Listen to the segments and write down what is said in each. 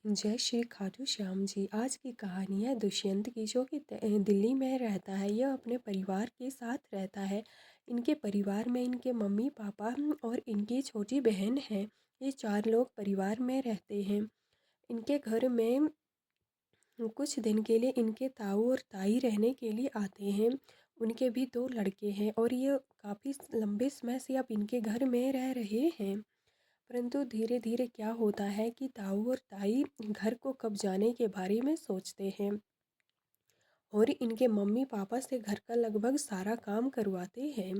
जय श्री खाटू श्याम जी। आज की कहानी है दुष्यंत की, जो कि दिल्ली में रहता है। यह अपने परिवार के साथ रहता है। इनके परिवार में इनके मम्मी पापा और इनकी छोटी बहन है। ये 4 लोग परिवार में रहते हैं। इनके घर में कुछ दिन के लिए इनके ताऊ और ताई रहने के लिए आते हैं। उनके भी 2 लड़के हैं और ये काफ़ी लंबे समय से अब इनके घर में रह रहे हैं। परंतु धीरे धीरे क्या होता है कि ताऊ और ताई घर को कब जाने के बारे में सोचते हैं और इनके मम्मी पापा से घर का लगभग सारा काम करवाते हैं।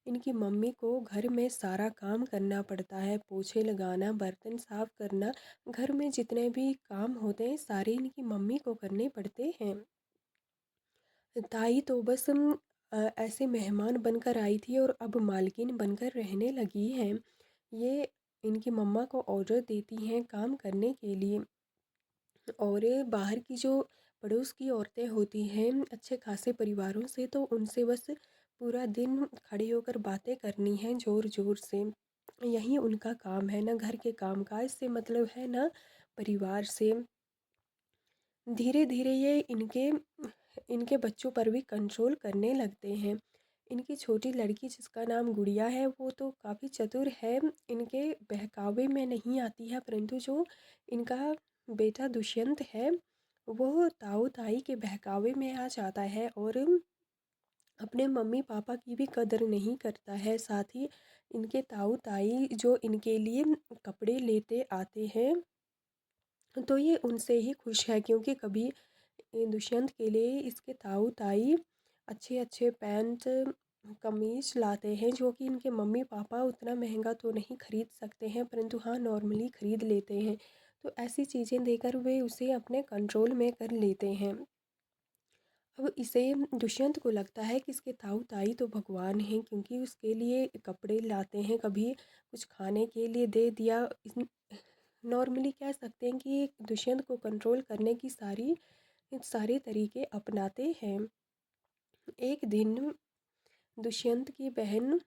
इनकी मम्मी को घर में सारा काम करना पड़ता है, पोछे लगाना, बर्तन साफ करना, घर में जितने भी काम होते हैं सारे इनकी मम्मी को करने पड़ते हैं। ताई तो बस ऐसे मेहमान बनकर आई थी और अब मालकिन बनकर रहने लगी हैं। ये इनकी मम्मा को ऑर्डर देती हैं काम करने के लिए। और बाहर की जो पड़ोस की औरतें होती हैं अच्छे खासे परिवारों से, तो उनसे बस पूरा दिन खड़े होकर बातें करनी हैं ज़ोर ज़ोर से। यही उनका काम है, ना घर के काम काज से मतलब है ना परिवार से। धीरे धीरे ये इनके इनके बच्चों पर भी कंट्रोल करने लगते हैं। इनकी छोटी लड़की जिसका नाम गुड़िया है वो तो काफ़ी चतुर है, इनके बहकावे में नहीं आती है। परंतु जो इनका बेटा दुष्यंत है वो ताऊ ताई के बहकावे में आ जाता है और अपने मम्मी पापा की भी कदर नहीं करता है। साथ ही इनके ताऊ ताई जो इनके लिए कपड़े लेते आते हैं तो ये उनसे ही खुश है, क्योंकि कभी दुष्यंत के लिए इसके ताऊ ताई अच्छे अच्छे पैंट कमीज लाते हैं, जो कि इनके मम्मी पापा उतना महंगा तो नहीं खरीद सकते हैं, परंतु हाँ नॉर्मली ख़रीद लेते हैं। तो ऐसी चीज़ें देकर वे उसे अपने कंट्रोल में कर लेते हैं। अब इसे दुष्यंत को लगता है कि इसके ताऊ ताई तो भगवान हैं, क्योंकि उसके लिए कपड़े लाते हैं, कभी कुछ खाने के लिए दे दिया। नॉर्मली कह सकते हैं कि दुष्यंत को कंट्रोल करने की सारे तरीके अपनाते हैं। एक दिन दुष्यंत की बहन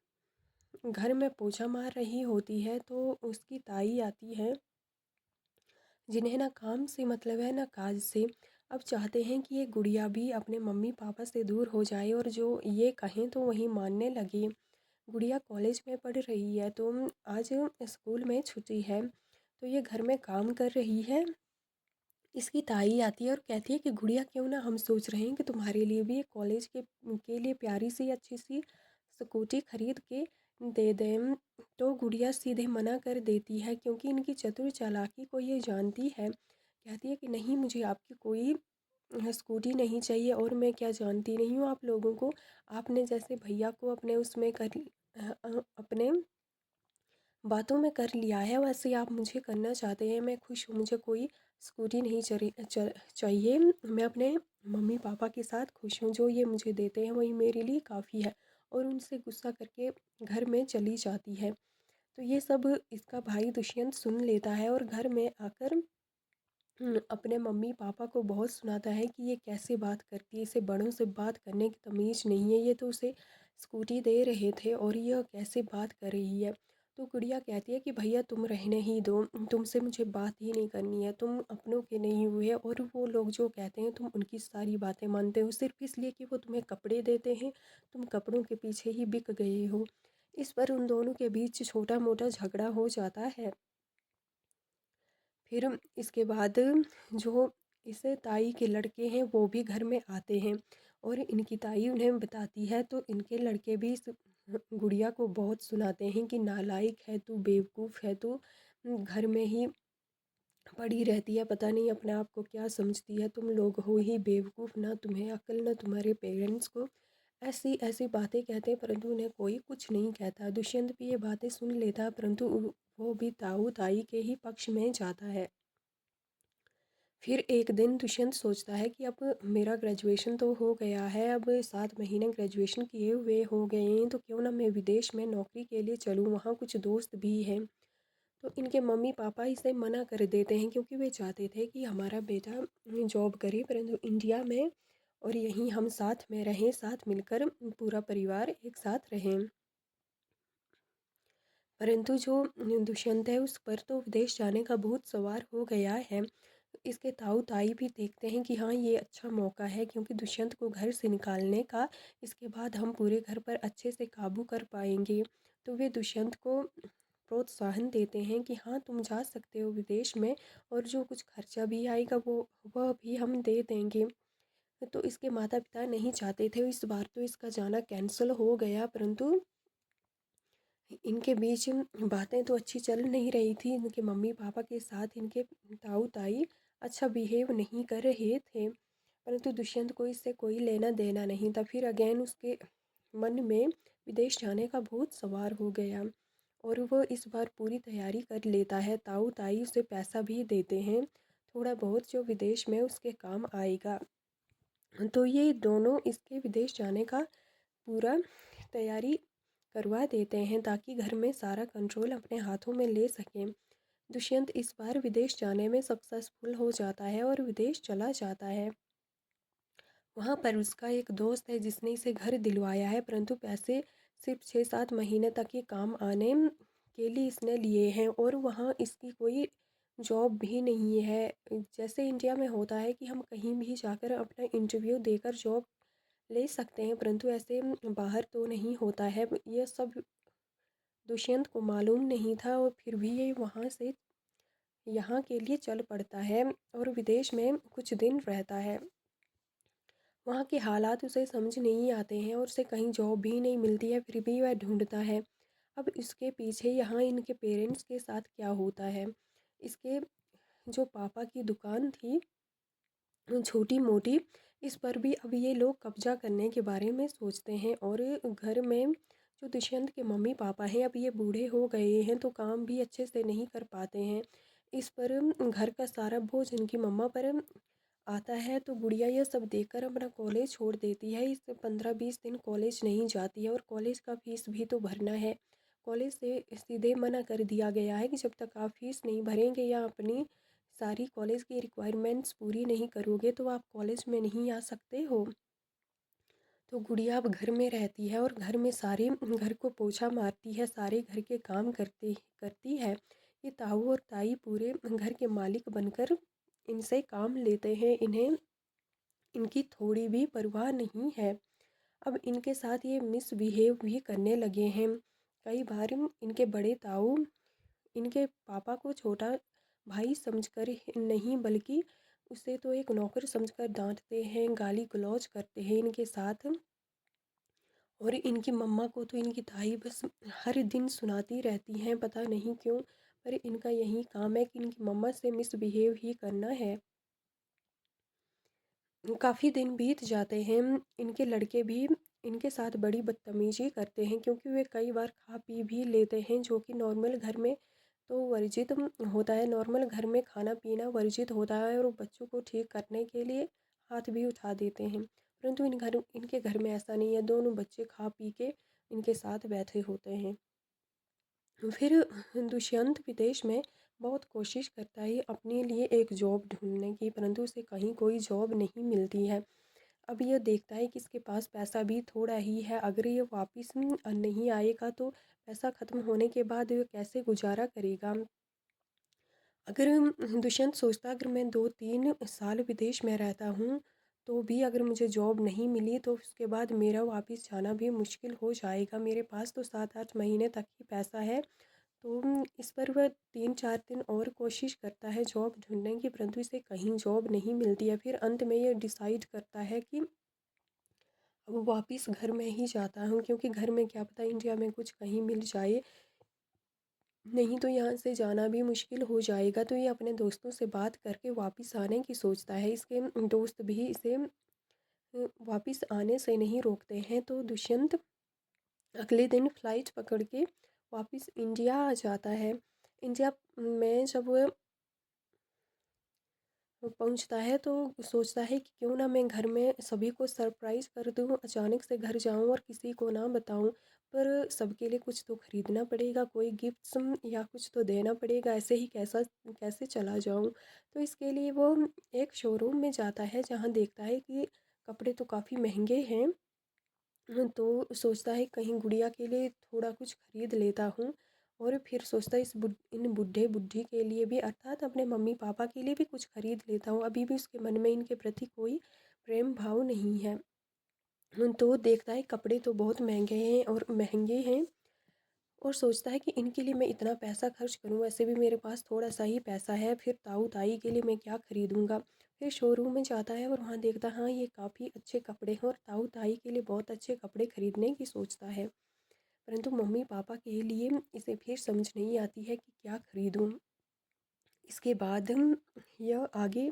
घर में पोछा मार रही होती है तो उसकी ताई आती है, जिन्हें ना काम से मतलब है ना काज से। अब चाहते हैं कि ये गुड़िया भी अपने मम्मी पापा से दूर हो जाए और जो ये कहें तो वही मानने लगे। गुड़िया कॉलेज में पढ़ रही है तो आज स्कूल में छुट्टी है, तो ये घर में काम कर रही है। इसकी ताई आती है और कहती है कि गुड़िया क्यों ना हम सोच रहे हैं कि तुम्हारे लिए भी एक कॉलेज के लिए प्यारी सी अच्छी सी स्कूटी खरीद के दे दें। तो गुड़िया सीधे मना कर देती है, क्योंकि इनकी चतुर चालाकी को ये जानती है। कहती है कि नहीं, मुझे आपकी कोई स्कूटी नहीं चाहिए और मैं क्या जानती नहीं हूँ आप लोगों को। आपने जैसे भैया को अपने उसमें अपने बातों में कर लिया है, वैसे आप मुझे करना चाहते हैं। मैं खुश हूँ, मुझे कोई स्कूटी नहीं चाहिए। मैं अपने मम्मी पापा के साथ खुश हूँ, जो ये मुझे देते हैं वही मेरे लिए काफ़ी है। और उनसे गुस्सा करके घर में चली जाती है। तो ये सब इसका भाई दुष्यंत सुन लेता है और घर में आकर अपने मम्मी पापा को बहुत सुनाता है कि ये कैसे बात करती है, इसे बड़ों से बात करने की तमीज़ नहीं है। ये तो उसे स्कूटी दे रहे थे और यह कैसे बात कर रही है। तो गुड़िया कहती है कि भैया तुम रहने ही दो, तुमसे मुझे बात ही नहीं करनी है, तुम अपनों के नहीं हुए और वो लोग जो कहते हैं तुम उनकी सारी बातें मानते हो सिर्फ इसलिए कि वो तुम्हें कपड़े देते हैं। तुम कपड़ों के पीछे ही बिक गए हो। इस पर उन दोनों के बीच छोटा मोटा झगड़ा हो जाता है। फिर इसके बाद जो इस ताई के लड़के हैं वो भी घर में आते हैं और इनकी ताई उन्हें बताती है, तो इनके लड़के भी इस गुड़िया को बहुत सुनाते हैं कि नालायक है तू, बेवकूफ़ है तू, घर में ही पड़ी रहती है, पता नहीं अपने आप को क्या समझती है, तुम लोग हो ही बेवकूफ़, ना तुम्हें अक्ल ना तुम्हारे पेरेंट्स को। ऐसी ऐसी बातें कहते हैं, परंतु उन्हें कोई कुछ नहीं कहता। दुष्यंत भी ये बातें सुन लेता है, परंतु वो भी ताऊ ताई के ही पक्ष में जाता है। फिर एक दिन दुष्यंत सोचता है कि अब मेरा ग्रेजुएशन तो हो गया है, अब 7 महीने ग्रेजुएशन किए हुए हो गए हैं, तो क्यों ना मैं विदेश में नौकरी के लिए चलूँ, वहाँ कुछ दोस्त भी हैं। तो इनके मम्मी पापा इसे मना कर देते हैं, क्योंकि वे चाहते थे कि हमारा बेटा जॉब करे परंतु इंडिया में, और यहीं हम साथ में रहें, साथ मिलकर पूरा परिवार एक साथ रहें। परंतु जो दुष्यंत है उस पर तो विदेश जाने का भूत सवार हो गया है। इसके ताऊ-ताई भी देखते हैं कि हाँ, ये अच्छा मौका है क्योंकि दुष्यंत को घर से निकालने का, इसके बाद हम पूरे घर पर अच्छे से काबू कर पाएँगे। तो वे दुष्यंत को प्रोत्साहन देते हैं कि हाँ, तुम जा सकते हो विदेश में और जो कुछ खर्चा भी आएगा वो वह भी हम दे देंगे। तो इसके माता-पिता नहीं चाहते थे, इस बार तो इसका जाना कैंसल हो गया, परंतु इनके बीच बातें तो अच्छी चल नहीं रही थी। इनके मम्मी-पापा के साथ इनके ताऊ-ताई अच्छा बिहेव नहीं कर रहे थे, परंतु दुष्यंत को इससे कोई लेना-देना नहीं था। फिर अगेन उसके मन में विदेश जाने का भूत सवार हो गया और वो इस बार पूरी तैयारी कर लेता है। ताऊ-ताई उसे पैसा भी देते हैं, थोड़ा बहुत जो विदेश में उसके काम आएगा। तो ये दोनों इसके विदेश जाने का पूरा तैयारी करवा देते हैं ताकि घर में सारा कंट्रोल अपने हाथों में ले सकें। दुष्यंत इस बार विदेश जाने में सक्सेसफुल हो जाता है और विदेश चला जाता है। वहाँ पर उसका एक दोस्त है जिसने इसे घर दिलवाया है, परंतु पैसे सिर्फ 6-7 महीने तक ये काम आने के लिए इसने लिए हैं और वहाँ इसकी कोई जॉब भी नहीं है। जैसे इंडिया में होता है कि हम कहीं भी जाकर अपना इंटरव्यू देकर जॉब ले सकते हैं, परंतु ऐसे बाहर तो नहीं होता है। ये सब दुष्यंत को मालूम नहीं था और फिर भी ये वहाँ से यहाँ के लिए चल पड़ता है और विदेश में कुछ दिन रहता है। वहाँ के हालात उसे समझ नहीं आते हैं और उसे कहीं जॉब भी नहीं मिलती है, फिर भी वह ढूंढता है। अब इसके पीछे यहाँ इनके पेरेंट्स के साथ क्या होता है। इसके जो पापा की दुकान थी छोटी मोटी, इस पर भी अब ये लोग कब्जा करने के बारे में सोचते हैं और घर में जो दुष्यंत के मम्मी पापा हैं अब ये बूढ़े हो गए हैं तो काम भी अच्छे से नहीं कर पाते हैं। इस पर घर का सारा बोझ इनकी मम्मा पर आता है तो गुड़िया यह सब देखकर अपना कॉलेज छोड़ देती है। इस 15-20 दिन कॉलेज नहीं जाती है और कॉलेज का फीस भी तो भरना है। कॉलेज से सीधे मना कर दिया गया है कि जब तक आप फीस नहीं भरेंगे या अपनी सारी कॉलेज की रिक्वायरमेंट्स पूरी नहीं करोगे तो आप कॉलेज में नहीं आ सकते हो। तो गुड़िया अब घर में रहती है और घर में सारे घर को पोछा मारती है, सारे घर के काम करती है। ये ताऊ और ताई पूरे घर के मालिक बनकर इनसे काम लेते हैं, इन्हें इनकी थोड़ी भी परवाह नहीं है। अब इनके साथ ये मिसबिहेव भी करने लगे हैं। कई बार इनके बड़े ताऊ इनके पापा को छोटा भाई समझकर नहीं बल्कि उसे तो एक नौकर समझकर डांटते हैं, गाली गलौज करते हैं इनके साथ। और इनकी मम्मा को तो इनकी ताई बस हर दिन सुनाती रहती हैं, पता नहीं क्यों, पर इनका यही काम है कि इनकी मम्मा से मिसबिहेव ही करना है। काफ़ी दिन बीत जाते हैं, इनके लड़के भी इनके साथ बड़ी बदतमीजी करते हैं क्योंकि वे कई बार खा पी भी लेते हैं जो कि नॉर्मल घर में तो वर्जित होता है। नॉर्मल घर में खाना पीना वर्जित होता है और बच्चों को ठीक करने के लिए हाथ भी उठा देते हैं, परंतु इनके घर में ऐसा नहीं है। दोनों बच्चे खा पी के इनके साथ बैठे होते हैं। फिर दुष्यंत विदेश में बहुत कोशिश करता है अपने लिए एक जॉब ढूंढने की, परंतु उसे कहीं कोई जॉब नहीं मिलती है। अब ये देखता है कि इसके पास पैसा भी थोड़ा ही है, अगर ये वापस नहीं आएगा तो पैसा ख़त्म होने के बाद ये कैसे गुजारा करेगा। अगर दुष्यंत सोचता अगर मैं 2-3 साल विदेश में रहता हूँ तो भी अगर मुझे जॉब नहीं मिली तो उसके बाद मेरा वापस जाना भी मुश्किल हो जाएगा। मेरे पास तो 7-8 महीने तक ही पैसा है। तो इस पर वह 3-4 दिन और कोशिश करता है जॉब ढूंढने की, परंतु इसे कहीं जॉब नहीं मिलती है। फिर अंत में ये डिसाइड करता है कि अब वापस घर में ही जाता हूँ क्योंकि घर में क्या पता इंडिया में कुछ कहीं मिल जाए, नहीं तो यहाँ से जाना भी मुश्किल हो जाएगा। तो ये अपने दोस्तों से बात करके वापस आने की सोचता है। इसके दोस्त भी इसे वापस आने से नहीं रोकते हैं। तो दुष्यंत अगले दिन फ़्लाइट पकड़ के वापस इंडिया आ जाता है। इंडिया में जब वो पहुंचता है तो सोचता है कि क्यों ना मैं घर में सभी को सरप्राइज़ कर दूं, अचानक से घर जाऊं और किसी को ना बताऊं, पर सबके लिए कुछ तो ख़रीदना पड़ेगा, कोई गिफ्ट्स या कुछ तो देना पड़ेगा, ऐसे ही कैसे चला जाऊं। तो इसके लिए वो एक शोरूम में जाता है जहां देखता है कि कपड़े तो काफ़ी महंगे हैं। तो सोचता है कहीं गुड़िया के लिए थोड़ा कुछ ख़रीद लेता हूँ और फिर सोचता है इन बूढ़े बुढ़ी के लिए भी, अर्थात अपने मम्मी पापा के लिए भी कुछ खरीद लेता हूँ। अभी भी उसके मन में इनके प्रति कोई प्रेम भाव नहीं है। तो देखता है कपड़े तो बहुत महंगे हैं और सोचता है कि इनके लिए मैं इतना पैसा खर्च करूँ, वैसे भी मेरे पास थोड़ा सा ही पैसा है, फिर ताऊ ताई के लिए मैं क्या खरीदूँगा। फिर शोरूम में जाता है और वहाँ देखता है हाँ ये काफ़ी अच्छे कपड़े हैं और ताऊ ताई के लिए बहुत अच्छे कपड़े खरीदने की सोचता है। परंतु मम्मी पापा के लिए इसे फिर समझ नहीं आती है कि क्या खरीदूँ। इसके बाद यह आगे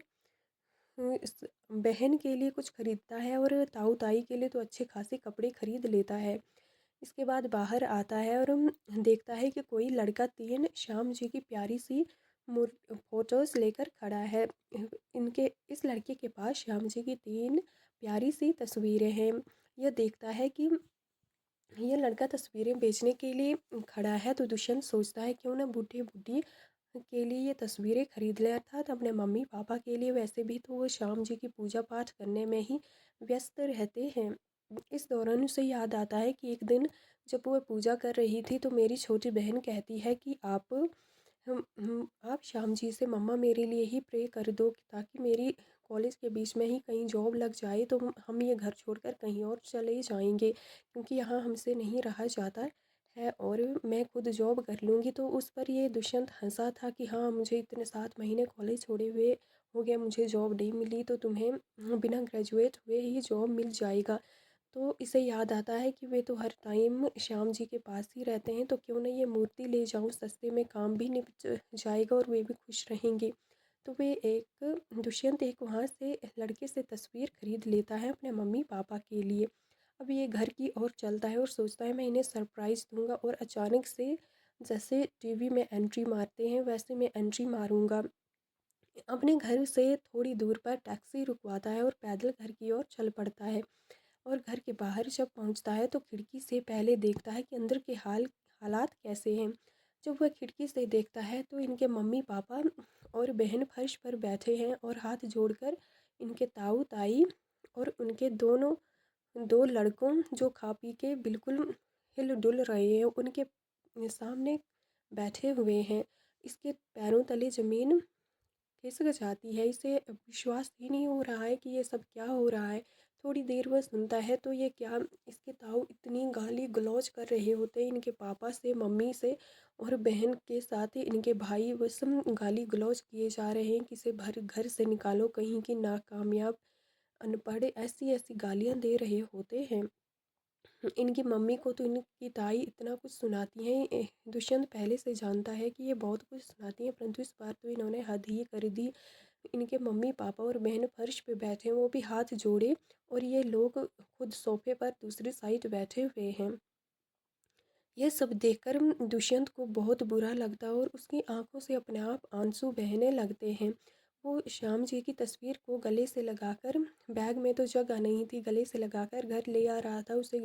इस बहन के लिए कुछ खरीदता है और ताऊ ताई के लिए तो अच्छे खासे कपड़े खरीद लेता है। इसके बाद बाहर आता है और देखता है कि कोई लड़का 3 श्याम जी की प्यारी सी फोटोज़ लेकर खड़ा है। इनके इस लड़के के पास श्याम जी की 3 प्यारी सी तस्वीरें हैं। यह देखता है कि यह लड़का तस्वीरें बेचने के लिए खड़ा है, तो दुष्यंत सोचता है क्यों ना बूढ़े बूढ़ी के लिए ये तस्वीरें खरीद ले, अर्थात अपने मम्मी पापा के लिए। वैसे भी तो वो श्याम जी की पूजा पाठ करने में ही व्यस्त रहते हैं। इस दौरान उसे याद आता है कि एक दिन जब वह पूजा कर रही थी तो मेरी छोटी बहन कहती है कि आप श्याम जी से मम्मा मेरे लिए ही प्रे कर दो ताकि मेरी कॉलेज के बीच में ही कहीं जॉब लग जाए, तो हम ये घर छोड़कर कहीं और चले जाएंगे क्योंकि यहाँ हमसे नहीं रहा जाता है और मैं खुद जॉब कर लूँगी। तो उस पर ये दुष्यंत हंसा था कि हाँ मुझे इतने 7 महीने कॉलेज छोड़े हुए हो गया, मुझे जॉब नहीं मिली, तो तुम्हें बिना ग्रेजुएट हुए ही जॉब मिल जाएगा। तो इसे याद आता है कि वे तो हर टाइम श्याम जी के पास ही रहते हैं, तो क्यों ना ये मूर्ति ले जाऊँ, सस्ते में काम भी निपट जाएगा और वे भी खुश रहेंगे। तो वे एक दुष्यंत एक वहाँ से लड़के से तस्वीर खरीद लेता है अपने मम्मी पापा के लिए। अब ये घर की ओर चलता है और सोचता है मैं इन्हें सरप्राइज़ दूंगा, और अचानक से जैसे टीवी में एंट्री मारते हैं वैसे मैं एंट्री मारूंगा। अपने घर से थोड़ी दूर पर टैक्सी रुकवाता है और पैदल घर की ओर चल पड़ता है। और घर के बाहर जब पहुंचता है तो खिड़की से पहले देखता है कि अंदर के हालात कैसे हैं। जब वह खिड़की से देखता है तो इनके मम्मी पापा और बहन फर्श पर बैठे हैं और हाथ जोड़कर इनके ताऊ ताई और उनके दोनों 2 लड़कों जो खा पी के बिल्कुल हिल डुल रहे हैं उनके सामने बैठे हुए हैं। इसके पैरों तले ज़मीन खिसक जाती है। इसे विश्वास ही नहीं हो रहा है कि ये सब क्या हो रहा है। थोड़ी देर वह सुनता है तो ये क्या, इसके ताऊ इतनी गाली गलौज कर रहे होते हैं इनके पापा से, मम्मी से, और बहन के साथ ही इनके भाई बस गाली गलौज किए जा रहे हैं कि इसे भर घर से निकालो, कहीं की नाकामयाब, अनपढ़, ऐसी ऐसी गालियाँ दे रहे होते हैं। इनकी मम्मी को तो इनकी ताई इतना कुछ सुनाती हैं। दुष्यंत पहले से जानता है कि ये बहुत कुछ सुनाती हैं, परंतु इस बार तो इन्होंने हद ही कर दी। इनके मम्मी पापा और बहन फर्श पे बैठे हैं, वो भी हाथ जोड़े, और ये लोग खुद सोफे पर दूसरी साइड बैठे हुए हैं। यह सब देखकर दुष्यंत को बहुत बुरा लगता है और उसकी आंखों से अपने आप आंसू बहने लगते हैं। वो श्याम जी की तस्वीर को गले से लगाकर, बैग में तो जगह नहीं थी, गले से लगाकर घर ले आ रहा था। उसे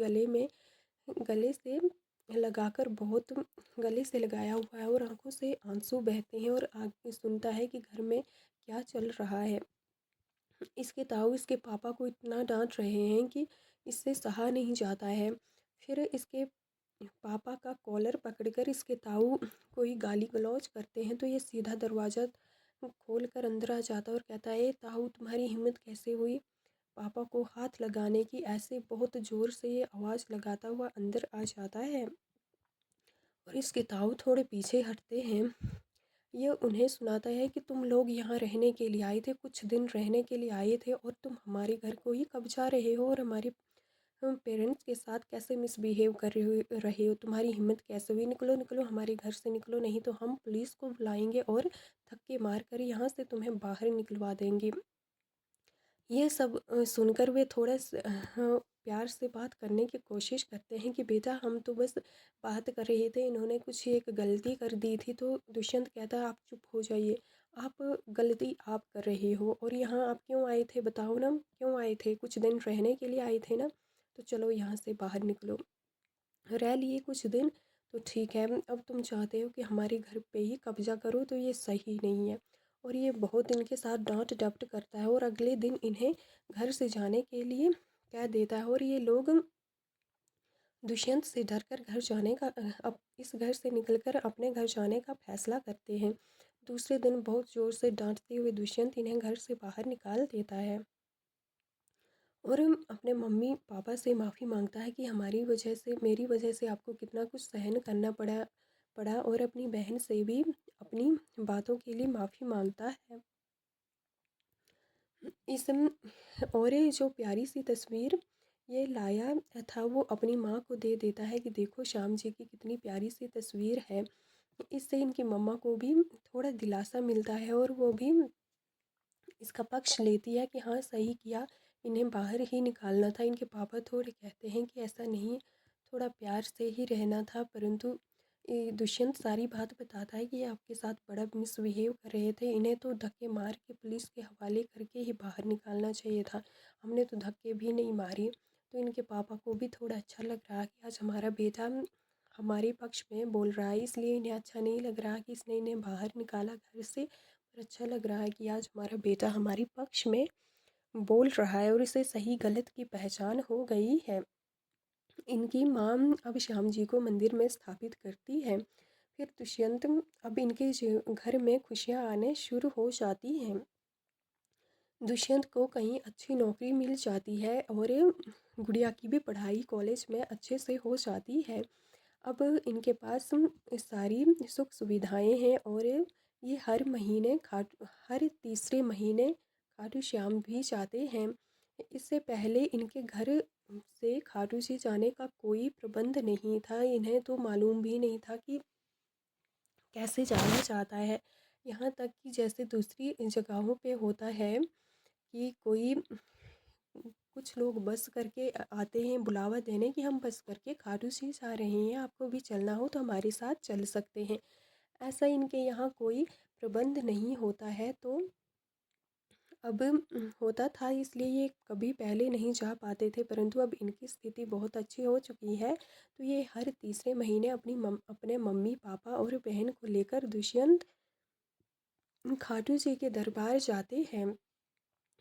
गले से लगाकर बहुत गले से लगाया हुआ है और आंखों से आंसू बहते हैं और आगे सुनता है कि घर में क्या चल रहा है। इसके ताऊ इसके पापा को इतना डांट रहे हैं कि इससे सहा नहीं जाता है। फिर इसके पापा का कॉलर पकड़कर इसके ताऊ कोई गाली गलौज करते हैं, तो ये सीधा दरवाज़ा खोल कर अंदर आ जाता है और कहता है ताऊ तुम्हारी हिम्मत कैसे हुई पापा को हाथ लगाने की। ऐसे बहुत ज़ोर से ये आवाज़ लगाता हुआ अंदर आ जाता है और इसके ताऊ थोड़े पीछे हटते हैं। ये उन्हें सुनाता है कि तुम लोग यहाँ रहने के लिए आए थे, कुछ दिन रहने के लिए आए थे, और तुम हमारे घर को ही कब्जा रहे हो और हमारे पेरेंट्स के साथ कैसे मिसबिहेव कर रहे हो। तुम्हारी हिम्मत कैसे हुई, निकलो निकलो हमारे घर से निकलो, नहीं तो हम पुलिस को बुलाएंगे और धक्के मार कर यहाँ से तुम्हें बाहर निकलवा देंगे। ये सब सुनकर वे थोड़ा प्यार से बात करने की कोशिश करते हैं कि बेटा हम तो बस बात कर रहे थे, इन्होंने कुछ एक गलती कर दी थी। तो दुष्यंत कहता है आप चुप हो जाइए, आप गलती आप कर रहे हो, और यहाँ आप क्यों आए थे बताओ ना, क्यों आए थे, कुछ दिन रहने के लिए आए थे ना, तो चलो यहाँ से बाहर निकलो, रह लिए कुछ दिन तो ठीक है, अब तुम चाहते हो कि हमारे घर पे ही कब्जा करो, तो ये सही नहीं है। और ये बहुत इनके साथ डांट डपट करता है और अगले दिन इन्हें घर से जाने के लिए कह देता है। और ये लोग दुष्यंत से डरकर घर जाने का अब इस घर से निकलकर अपने घर जाने का फैसला करते हैं। दूसरे दिन बहुत ज़ोर से डांटते हुए दुष्यंत इन्हें घर से बाहर निकाल देता है और अपने मम्मी पापा से माफ़ी मांगता है कि हमारी वजह से, मेरी वजह से आपको कितना कुछ सहन करना पड़ा पड़ा और अपनी बहन से भी अपनी बातों के लिए माफ़ी मांगता है। इस और ये जो प्यारी सी तस्वीर ये लाया था वो अपनी माँ को दे देता है कि देखो श्याम जी की कितनी प्यारी सी तस्वीर है। इससे इनकी मम्मा को भी थोड़ा दिलासा मिलता है और वो भी इसका पक्ष लेती है कि हाँ सही किया, इन्हें बाहर ही निकालना था। इनके पापा थोड़े कहते हैं कि ऐसा नहीं, थोड़ा प्यार से ही रहना था, परंतु दुष्यंत सारी बात बताता है कि ये आपके साथ बड़ा मिसबिहेव कर रहे थे, इन्हें तो धक्के मार के पुलिस के हवाले करके ही बाहर निकालना चाहिए था, हमने तो धक्के भी नहीं मारे। तो इनके पापा को भी थोड़ा अच्छा लग रहा कि आज हमारा बेटा हमारे पक्ष में बोल रहा है, इसलिए इन्हें अच्छा नहीं लग रहा कि इसने इन्हें बाहर निकाला घर से, पर अच्छा लग रहा है कि आज हमारा बेटा हमारे पक्ष में बोल रहा है और इसे सही गलत की पहचान हो गई है। इनकी माँ अब श्याम जी को मंदिर में स्थापित करती है। फिर दुष्यंत अब इनके घर में खुशियाँ आने शुरू हो जाती हैं। दुष्यंत को कहीं अच्छी नौकरी मिल जाती है और गुड़िया की भी पढ़ाई कॉलेज में अच्छे से हो जाती है। अब इनके पास सारी सुख सुविधाएं हैं और ये हर तीसरे महीने खाटू श्याम भी जाते हैं। इससे पहले इनके घर से खाटू जी जाने का कोई प्रबंध नहीं था, इन्हें तो मालूम भी नहीं था कि कैसे जाना चाहता है। यहाँ तक कि जैसे दूसरी जगहों पे होता है कि कोई कुछ लोग बस करके आते हैं बुलावा देने कि हम बस करके खाटू श्री जा रहे हैं, आपको भी चलना हो तो हमारे साथ चल सकते हैं। ऐसा इनके यहाँ कोई प्रबंध नहीं होता है। तो अब होता था इसलिए ये कभी पहले नहीं जा पाते थे, परंतु अब इनकी स्थिति बहुत अच्छी हो चुकी है तो ये हर तीसरे महीने अपने मम्मी पापा और बहन को लेकर दुष्यंत खाटू जी के दरबार जाते हैं।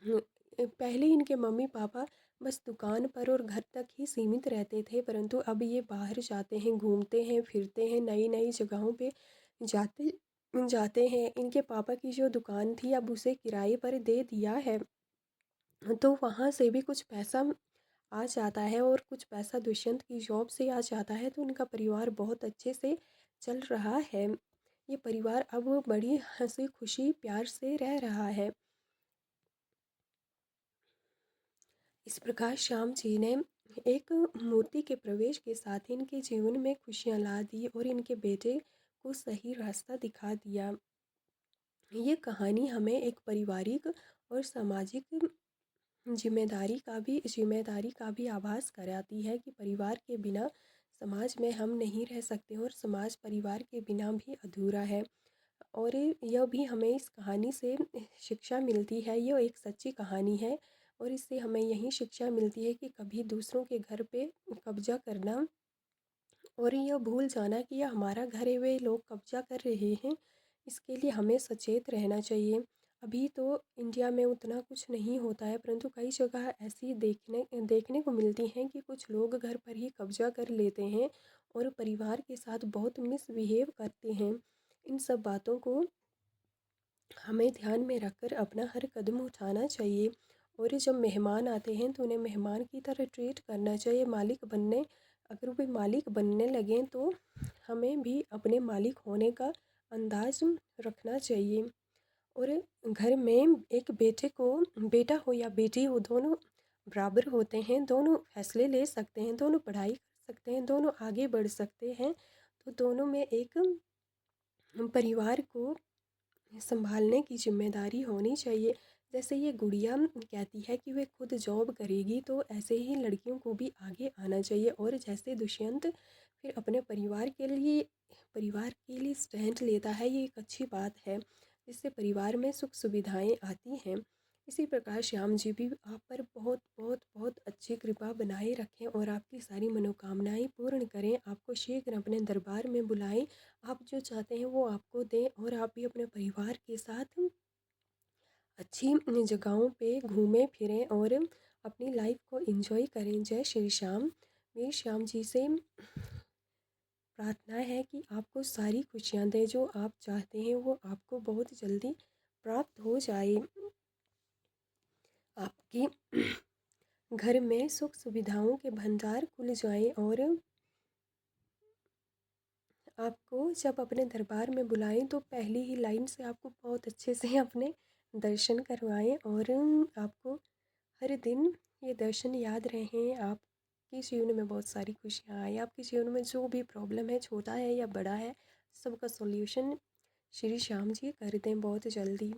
पहले इनके मम्मी पापा बस दुकान पर और घर तक ही सीमित रहते थे, परंतु अब ये बाहर जाते हैं, घूमते हैं, फिरते हैं, नई नई जगहों पे जाते जाते हैं। इनके पापा की जो दुकान थी अब उसे किराए पर दे दिया है, तो वहाँ से भी कुछ पैसा आ जाता है और कुछ पैसा दुष्यंत की जॉब से आ जाता है, तो उनका परिवार बहुत अच्छे से चल रहा है। ये परिवार अब बड़ी हंसी खुशी प्यार से रह रहा है। इस प्रकार श्याम जी ने एक मूर्ति के प्रवेश के साथ इनके जीवन में खुशियाँ ला दी और इनके बेटे को सही रास्ता दिखा दिया। ये कहानी हमें एक पारिवारिक और सामाजिक जिम्मेदारी का भी आभास कराती है कि परिवार के बिना समाज में हम नहीं रह सकते और समाज परिवार के बिना भी अधूरा है। और यह भी हमें इस कहानी से शिक्षा मिलती है, यह एक सच्ची कहानी है और इससे हमें यही शिक्षा मिलती है कि कभी दूसरों के घर पे कब्जा करना और यह भूल जाना कि यह हमारा घर है, वे लोग कब्जा कर रहे हैं, इसके लिए हमें सचेत रहना चाहिए। अभी तो इंडिया में उतना कुछ नहीं होता है, परंतु कई जगह ऐसी देखने देखने को मिलती हैं कि कुछ लोग घर पर ही कब्जा कर लेते हैं और परिवार के साथ बहुत मिसबिहेव करते हैं। इन सब बातों को हमें ध्यान में रखकर अपना हर कदम उठाना चाहिए और जब मेहमान आते हैं तो उन्हें मेहमान की तरह ट्रीट करना चाहिए। अगर वे मालिक बनने लगें तो हमें भी अपने मालिक होने का अंदाज रखना चाहिए। और घर में एक बेटा हो या बेटी हो, दोनों बराबर होते हैं, दोनों फैसले ले सकते हैं, दोनों पढ़ाई कर सकते हैं, दोनों आगे बढ़ सकते हैं। तो दोनों में एक परिवार को संभालने की जिम्मेदारी होनी चाहिए। जैसे ये गुड़िया कहती है कि वे खुद जॉब करेगी, तो ऐसे ही लड़कियों को भी आगे आना चाहिए और जैसे दुष्यंत फिर अपने परिवार के लिए स्टैंड लेता है, ये एक अच्छी बात है जिससे परिवार में सुख सुविधाएं आती हैं। इसी प्रकार श्याम जी भी आप पर बहुत बहुत बहुत अच्छी कृपा बनाए रखें और आपकी सारी मनोकामनाएं पूर्ण करें, आपको शीघ्र अपने दरबार में बुलाएं, आप जो चाहते हैं वो आपको दें और आप भी अपने परिवार के साथ अच्छी जगहों पे घूमें फिरें और अपनी लाइफ को एंजॉय करें। जय श्री श्याम। मेरी श्याम जी से प्रार्थना है कि आपको सारी खुशियाँ दें, जो आप चाहते हैं वो आपको बहुत जल्दी प्राप्त हो जाए। आपके घर में सुख सुविधाओं के भंडार खुल जाएं और आपको जब अपने दरबार में बुलाएं तो पहली ही लाइन से आपको बहुत अच्छे से अपने दर्शन करवाएं और आपको हर दिन ये दर्शन याद रहें। आपके जीवन में बहुत सारी खुशियाँ आए, आपके जीवन में जो भी प्रॉब्लम है, छोटा है या बड़ा है, सबका सॉल्यूशन श्री श्याम जी कर दें बहुत जल्दी।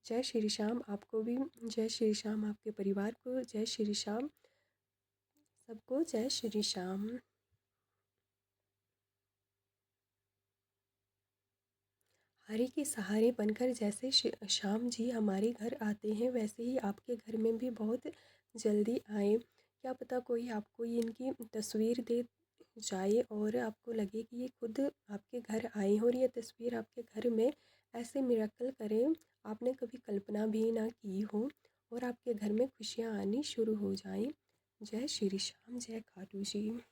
जय श्री श्याम आपको भी, जय श्री श्याम आपके परिवार को, जय श्री श्याम सबको, जय श्री श्याम। हरि के सहारे बनकर जैसे श्याम जी हमारे घर आते हैं, वैसे ही आपके घर में भी बहुत जल्दी आए। क्या पता कोई आपको ये इनकी तस्वीर दे जाए और आपको लगे कि ये खुद आपके घर आए हैं और ये तस्वीर आपके घर में ऐसे मिरेकल करें आपने कभी कल्पना भी ना की हो और आपके घर में खुशियाँ आनी शुरू हो जाएं। जय श्री श्याम, जय खाटू जी।